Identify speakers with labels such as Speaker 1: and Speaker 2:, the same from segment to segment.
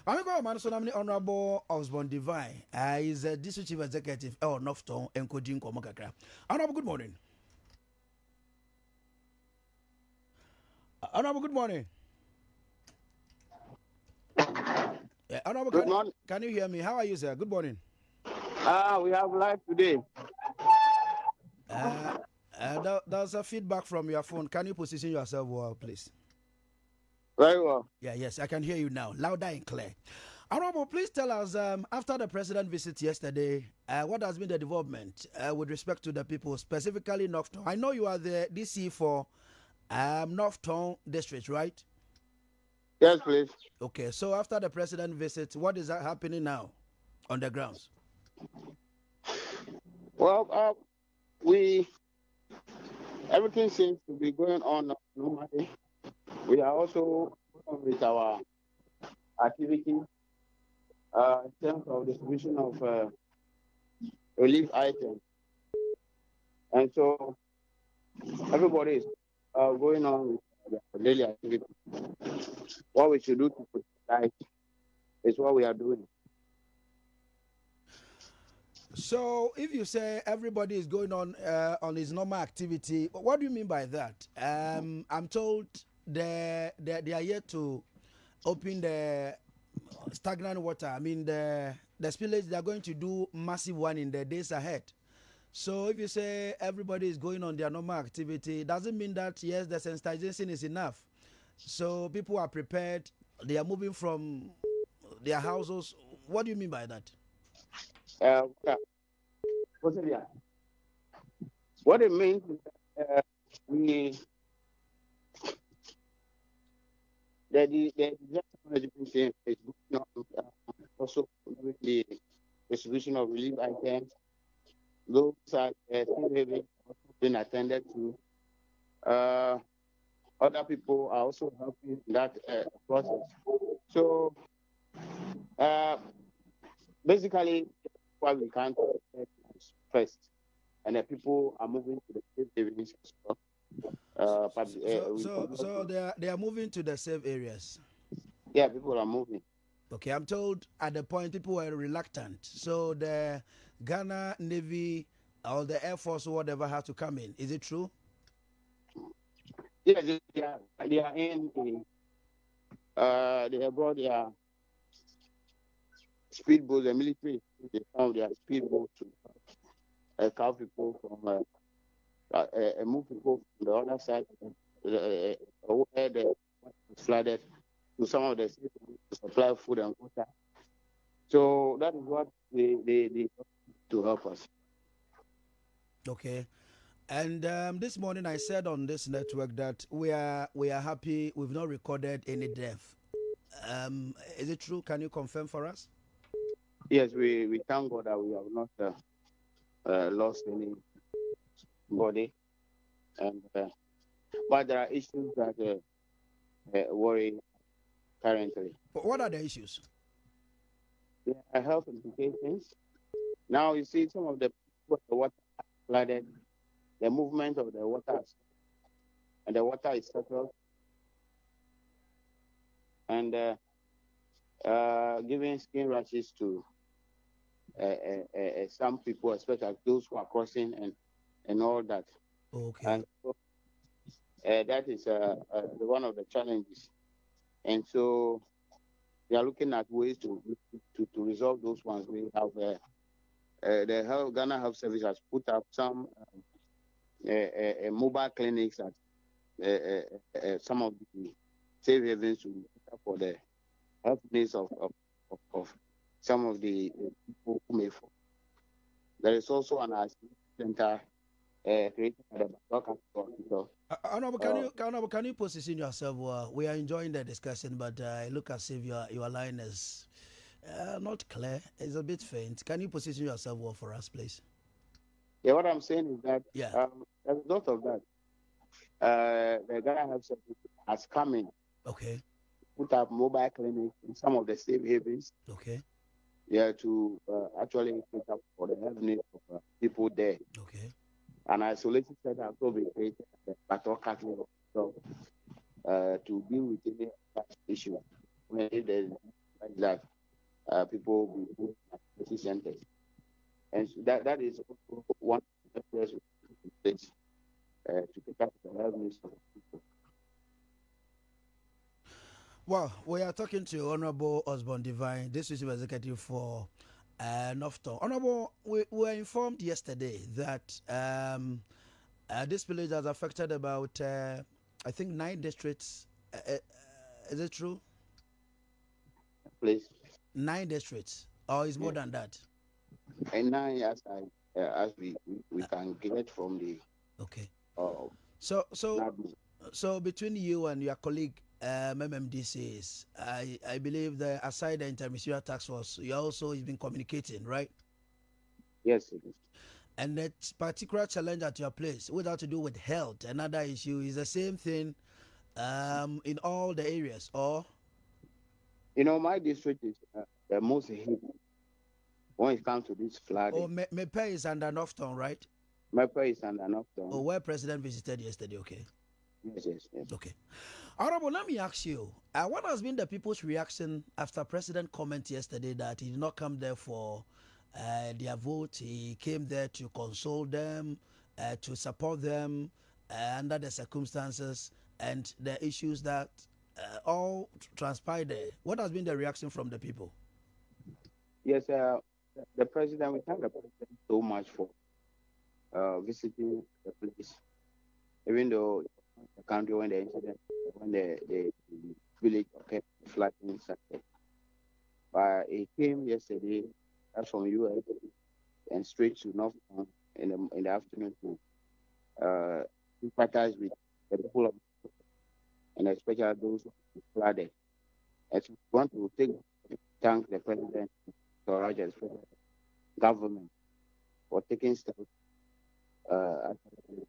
Speaker 1: I'm going to so namely Honorable Osborne Divine. Is a district chief executive of North Tongu and Kodin Komokakra. Honorable, good morning. Honorable, good morning. Yeah, Honorable,
Speaker 2: Good morning.
Speaker 1: can you hear me? How are you, sir? Good morning.
Speaker 2: We have live today.
Speaker 1: Uh, there's a feedback from your phone. Can you position yourself well, please?
Speaker 2: Very well.
Speaker 1: Yeah, yes, I can hear you now, louder and clear. Honorable, please tell us after the president visit yesterday, what has been the development with respect to the people, specifically North Tongu? I know you are the DC for North Tongu district, right?
Speaker 2: Yes, please.
Speaker 1: Okay, so after the president visit, what is happening now on the grounds?
Speaker 2: Well, we everything seems to be going on normally. We are also on with our activity in terms of distribution of relief items, and so everybody is going on with their daily activity. What we should do to protect is what we are doing.
Speaker 1: So, if you say everybody is going on his normal activity, what do you mean by that? I'm told they are yet to open the stagnant water. I mean the spillage. They are going to do massive one in the days ahead. So, if you say everybody is going on their normal activity, it doesn't mean that yes, the sensitization is enough. So people are prepared. They are moving from their houses. What do you mean by that?
Speaker 2: Yeah. What it means is that we the disaster management team is working on also doing the distribution of relief items. Those are still having also been attended to. Other people are also helping in that process. So basically, what we can do first, and the people are moving to the safe havens as well.
Speaker 1: So they are moving to the safe areas.
Speaker 2: Yeah, people are moving.
Speaker 1: Okay, I'm told at the point people were reluctant. So the Ghana Navy or the Air Force or whatever had to come in. Is it true?
Speaker 2: Yeah, they are in they have brought their speedboats, the military, they found their speedboats to cow people from move people from the other side where the water was flooded to some of the cities to supply food and water. So that is what they to help us.
Speaker 1: Okay. And this morning I said on this network that we are happy we've not recorded any death. Is it true? Can you confirm for us?
Speaker 2: Yes, we thank God that we have not lost anybody, and but there are issues that worry currently.
Speaker 1: What are the issues?
Speaker 2: There are health implications. Now you see some of the water flooded, the movement of the water, and the water is settled, and giving skin rashes to some people, especially those who are crossing and all that.
Speaker 1: Okay.
Speaker 2: And so, that is one of the challenges. And so we are looking at ways to resolve those ones. We have the Ghana Health Service has put up some mobile clinics at some of the safe havens to for the health needs of some of the people who may fall. There is also an isolation center created by the Batok Hospital.
Speaker 1: Can you position yourself well? We are enjoying the discussion, but I look as if your line is not clear. It's a bit faint. Can you position yourself well for us, please?
Speaker 2: Yeah, what I'm saying is that
Speaker 1: Yeah.
Speaker 2: as a result of that, the Ghana Health Service has come in,
Speaker 1: Okay.
Speaker 2: put up mobile clinics in some of the safe havens.
Speaker 1: Okay.
Speaker 2: Yeah, to actually cater for the health needs of people there.
Speaker 1: Okay.
Speaker 2: An isolation center has also been created at the Batok Hospital to deal with any issue when there's that people will be moving activity centers. And so that is also one of the measures we take to protect the health needs of people.
Speaker 1: Well, we are talking to Honorable Osborne Divine, this is executive for North Tongu. Honorable, we were informed yesterday that this village has affected about, I think, 9 districts. Is it true?
Speaker 2: Please.
Speaker 1: 9 districts, or is more
Speaker 2: Yes.
Speaker 1: than that?
Speaker 2: And now, as we can get from the
Speaker 1: Okay.
Speaker 2: uh,
Speaker 1: So so
Speaker 2: NABU.
Speaker 1: so between you and your colleague MMDCs, I believe that aside the interministerial task force, you also has been communicating, right?
Speaker 2: Yes, it is.
Speaker 1: And that particular challenge at your place, without to do with health, another issue is the same thing in all the areas, or
Speaker 2: My district is the most hit when it comes to this flooding.
Speaker 1: Mepe is under North Tongu, right?
Speaker 2: My place is under North
Speaker 1: Or
Speaker 2: Tongu.
Speaker 1: where President visited yesterday, okay?
Speaker 2: Yes.
Speaker 1: Okay. Honorable, let me ask you, what has been the people's reaction after President comment yesterday that he did not come there for their vote? He came there to console them, to support them under the circumstances and the issues that all transpired there. What has been the reaction from the people?
Speaker 2: Yes, the president, we thank the president so much for visiting the place, even though the country when the incident, when the village kept flooding started. But he came yesterday, that's from US, and straight to North Town in the afternoon to sympathize with the people of, and especially those who were flooded. And so we want to thank the president, Rogers, government for taking steps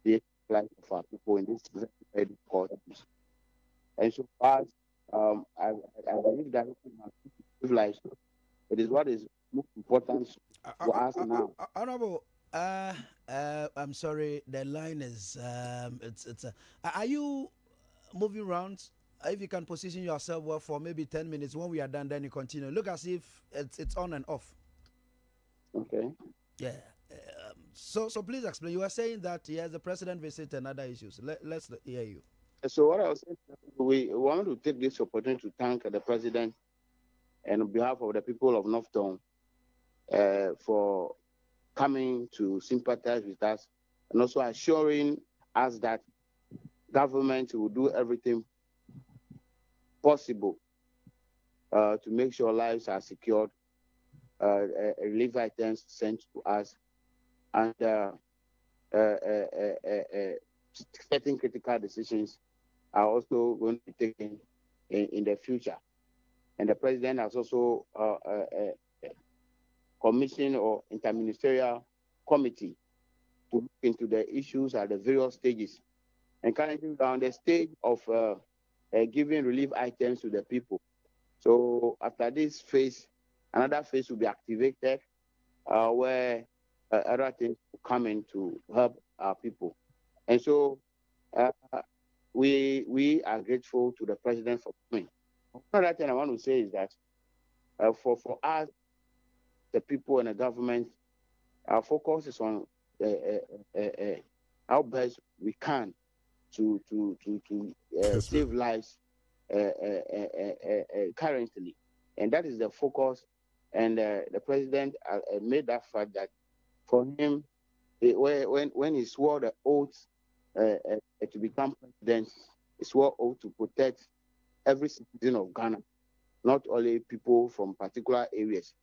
Speaker 2: the life of our people in this very difficult times. And so far, I believe that lives, it is what is most important to us now.
Speaker 1: Honorable, I'm sorry, the line is it's. Are you moving around? If you can position yourself well for maybe 10 minutes, when we are done, then you continue. Look as if it's on and off.
Speaker 2: Okay.
Speaker 1: Yeah. So please explain. You were saying that yes, the president visited and other issues. Let's hear you.
Speaker 2: So what I was saying, we want to take this opportunity to thank the president and on behalf of the people of North Tongu for coming to sympathize with us and also assuring us that government will do everything possible to make sure lives are secured, relief items sent to us, and certain critical decisions are also going to be taken in the future. And the president has also commissioned or interministerial committee to look into the issues at the various stages. And currently we're on the stage of giving relief items to the people. So after this phase, another phase will be activated where other things will come in to help our people. And so we are grateful to the president for coming. Another thing I want to say is that for us, the people and the government, our focus is on how best we can to save lives currently, and that is the focus. And the president made that fact that for him, when he swore the oath to become president, he swore oath to protect every citizen of Ghana, not only people from particular areas.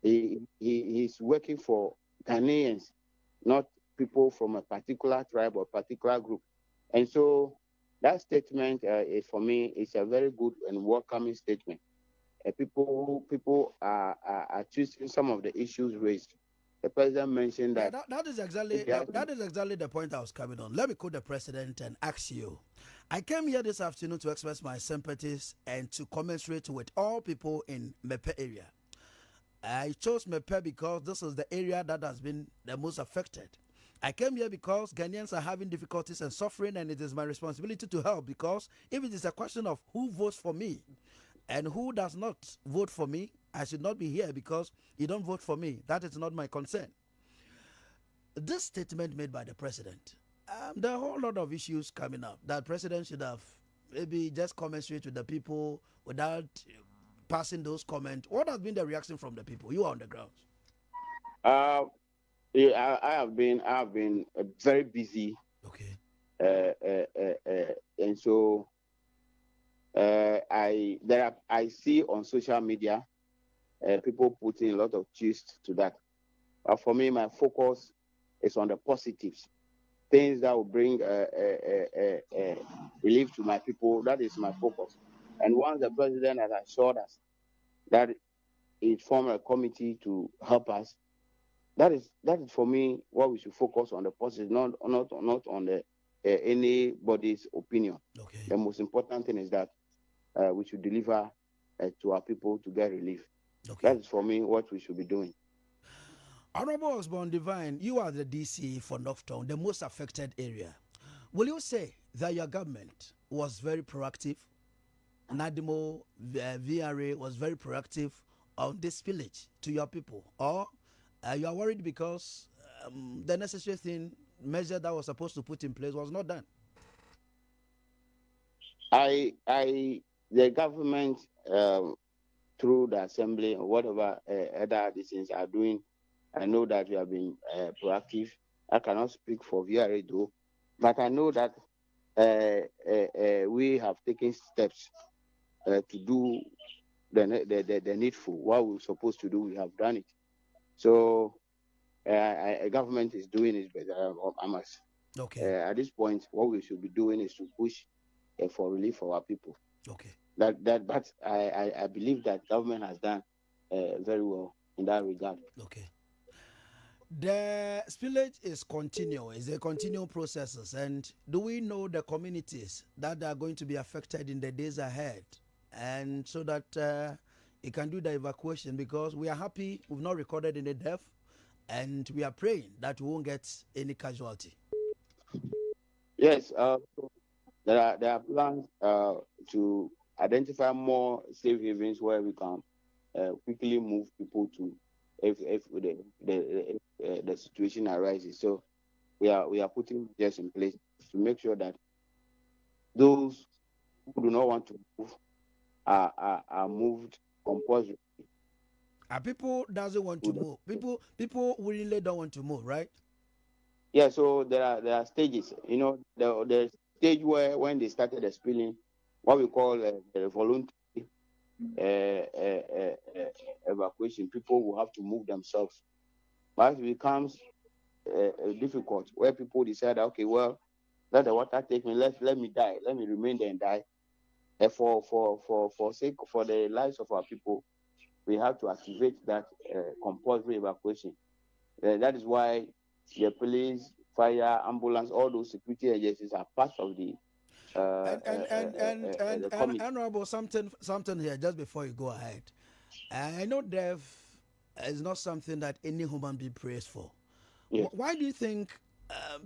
Speaker 2: He's working for Ghanaians, not people from a particular tribe or particular group. And so that statement is, for me, is a very good and welcoming statement. People are choosing some of the issues raised. The president mentioned that.
Speaker 1: That is exactly the point I was coming on. Let me quote the president and ask you. I came here this afternoon to express my sympathies and to commensurate with all people in Mepe area. I chose Mepe because this is the area that has been the most affected. I came here because Ghanaians are having difficulties and suffering, and it is my responsibility to help, because if it is a question of who votes for me, And who does not vote for me, I should not be here because you don't vote for me. That is not my concern. This statement made by the president, there are a whole lot of issues coming up that president should have maybe just commensurate with the people without passing those comments. What has been the reaction from the people? You are on the ground.
Speaker 2: Uh, yeah, I have been very busy.
Speaker 1: Okay.
Speaker 2: And so I see on social media people putting a lot of twist to that. But for me, my focus is on the positives, things that will bring relief to my people. That is my focus. And once the president has assured us that he formed a committee to help us, that is for me what we should focus on, the positive, not on the anybody's opinion.
Speaker 1: Okay.
Speaker 2: The most important thing is that we should deliver to our people to get relief.
Speaker 1: Okay.
Speaker 2: That is for me what we should be doing.
Speaker 1: Honorable Osborne Divine, you are the DCE for North Tongu, the most affected area. Will you say that your government was very proactive? Nadimo VRA was very proactive on this spillage to your people, or you are worried because the necessary measure that was supposed to put in place was not done?
Speaker 2: The government through the assembly or whatever other decisions are doing, I know that we have been proactive. I cannot speak for VRA though, but I know that we have taken steps to do the needful. What we're supposed to do, we have done it. So government is doing it better. I must.
Speaker 1: Okay.
Speaker 2: At this point, what we should be doing is to push for relief for our people.
Speaker 1: Okay.
Speaker 2: But I believe that government has done very well in that regard.
Speaker 1: Okay. The spillage is continuous. It's a continual process. And do we know the communities that are going to be affected in the days ahead? And so that it can do the evacuation, because we are happy we've not recorded any death, and we are praying that we won't get any casualty.
Speaker 2: Yes, there are plans to identify more safe havens where we can quickly move people to if the situation arises. So we are putting measures in place to make sure that those who do not want to move are moved compulsorily.
Speaker 1: People doesn't want to move. People willingly don't want to move, right?
Speaker 2: Yeah. So there are stages. You know, the stage where when they started the spilling, what we call the voluntary evacuation, people will have to move themselves. But it becomes difficult where people decide, okay, well, let the water take me, let me die, let me remain there and die. For the lives of our people, we have to activate that compulsory evacuation. That is why the police, fire, ambulance, all those security agencies are part of the committee.
Speaker 1: Honorable, something here just before you go ahead. I know death is not something that any human being prays for.
Speaker 2: Yes.
Speaker 1: Why do you think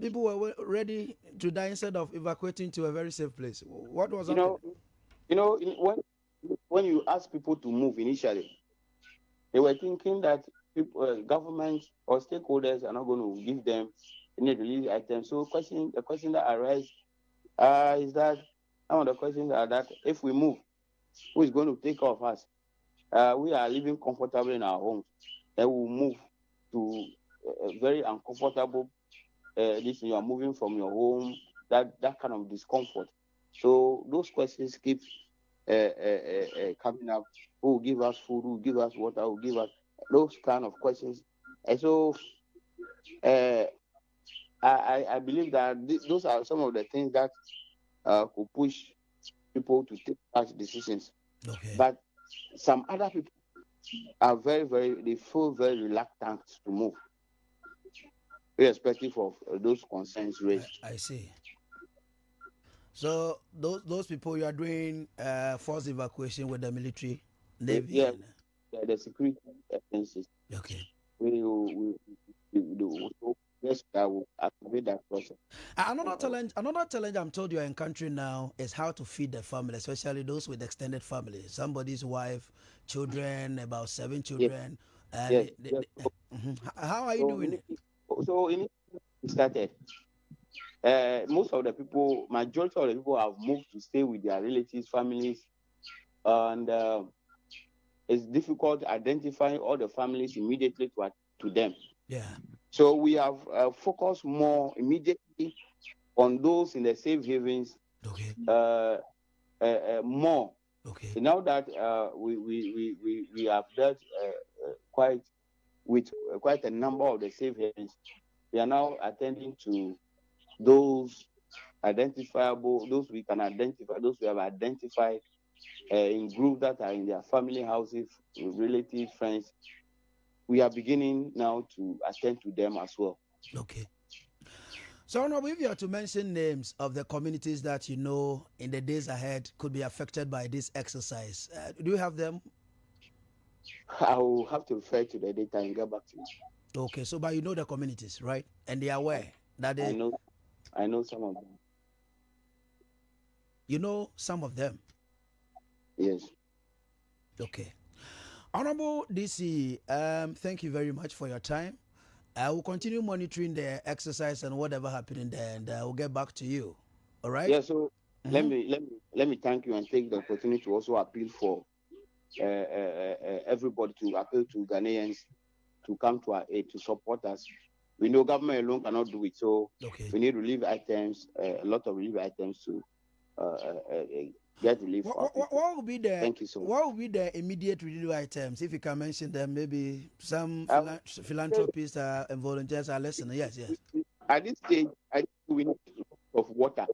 Speaker 1: people were ready to die instead of evacuating to a very safe place? What was happening?
Speaker 2: When you ask people to move initially, they were thinking that people, government or stakeholders are not going to give them any relief items. So the question that arises is that some of the questions are that if we move, who is going to take care of us? We are living comfortably in our homes, and we'll move to a very uncomfortable. You are moving from your home, that kind of discomfort. So those questions keep coming up. Who will give us food? Who will give us water? Who will give us those kind of questions? And so I believe that those are some of the things that could push people to take such decisions.
Speaker 1: Okay.
Speaker 2: But some other people are they feel very reluctant to move, irrespective of those concerns raised.
Speaker 1: I see. So those people, you are doing forced evacuation with the military, navy.
Speaker 2: Yeah, the security agencies.
Speaker 1: Okay.
Speaker 2: We yes, I will activate that process.
Speaker 1: Another challenge I'm told you're encountering now is how to feed the family, especially those with extended family. Somebody's wife, children, about 7 children.
Speaker 2: Yes, yes.
Speaker 1: How are you
Speaker 2: So,
Speaker 1: doing it?
Speaker 2: immediately we started. Most of the people, majority of the people have moved to stay with their relatives, families, and it's difficult identifying all the families immediately to them.
Speaker 1: Yeah.
Speaker 2: So we have focused more immediately on those in the safe havens
Speaker 1: Okay.
Speaker 2: more.
Speaker 1: Okay.
Speaker 2: Now that we have dealt quite with quite a number of the safe havens, we are now attending to those identifiable, those we can identify, those we have identified in groups that are in their family houses, relatives, friends. We are beginning now to attend to them as well.
Speaker 1: Okay. So, Honorable, if you are to mention names of the communities that you know in the days ahead could be affected by this exercise, do you have them?
Speaker 2: I will have to refer to the data and get back to you.
Speaker 1: Okay, so but you know the communities, right? And they are aware that
Speaker 2: I
Speaker 1: they,
Speaker 2: know, I know some of them.
Speaker 1: you know some of them.
Speaker 2: Yes.
Speaker 1: Okay. Honorable DC, thank you very much for your time. I will continue monitoring the exercise and whatever happening there, and I will get back to you. All right?
Speaker 2: Yeah. So let me thank you and take the opportunity to also appeal for everybody, to appeal to Ghanaians to come to our aid, to support us. We know government alone cannot do it, so
Speaker 1: Okay.
Speaker 2: we need relief items, a lot of relief items to uh, uh, uh, get relief for our people.
Speaker 1: What will be the
Speaker 2: Thank you so much.
Speaker 1: what will be the immediate relief items? If you can mention them, maybe some philanthropists and volunteers are listening. Yes, yes.
Speaker 2: At this stage, I think we need of water.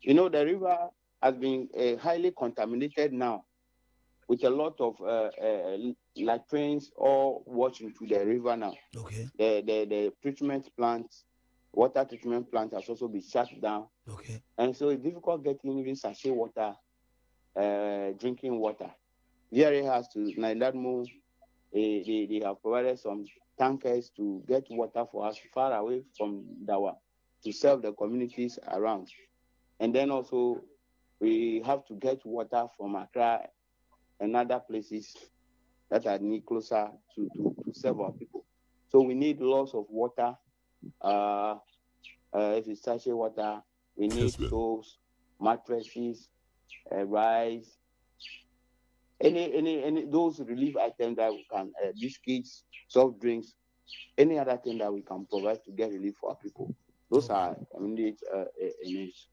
Speaker 2: You know, the river has been highly contaminated now, with a lot of latrines all washing to the river now.
Speaker 1: Okay.
Speaker 2: The treatment plant, water treatment plant has also been shut down.
Speaker 1: Okay.
Speaker 2: And so it's difficult getting even sachet water, drinking water. VRA has to, Nailadmo, they have provided some tankers to get water for us far away from Dawa to serve the communities around. And then also, we have to get water from Accra and other places that are near closer to serve our people. So we need lots of water. If it's sachet water, we need soaps, mattresses, rice, any those relief items that we can, biscuits, soft drinks, any other thing that we can provide to get relief for our people. Those are immediate needs.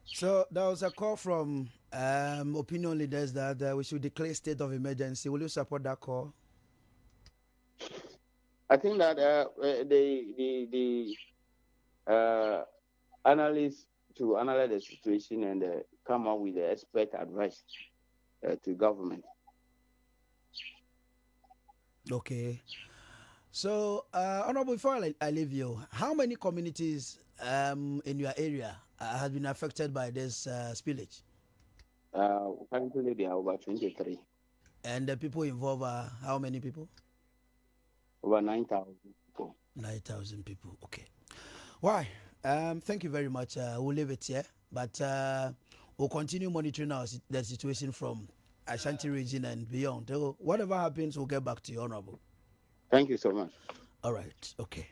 Speaker 1: So there was a call from opinion leaders that we should declare state of emergency. Will you support that call?
Speaker 2: I think that the analysts to analyze the situation and come up with the expert advice to government.
Speaker 1: Okay. So, Honorable, before I leave you, how many communities in your area have been affected by this spillage?
Speaker 2: Currently, there are over 23,
Speaker 1: And the people involved are how many people?
Speaker 2: over 9,000 people.
Speaker 1: 9,000 people. Okay. Why? Thank you very much. We'll leave it here, but we'll continue monitoring the situation from Ashanti region and beyond. So whatever happens, we'll get back to you, Honorable.
Speaker 2: Thank you so much.
Speaker 1: All right. Okay.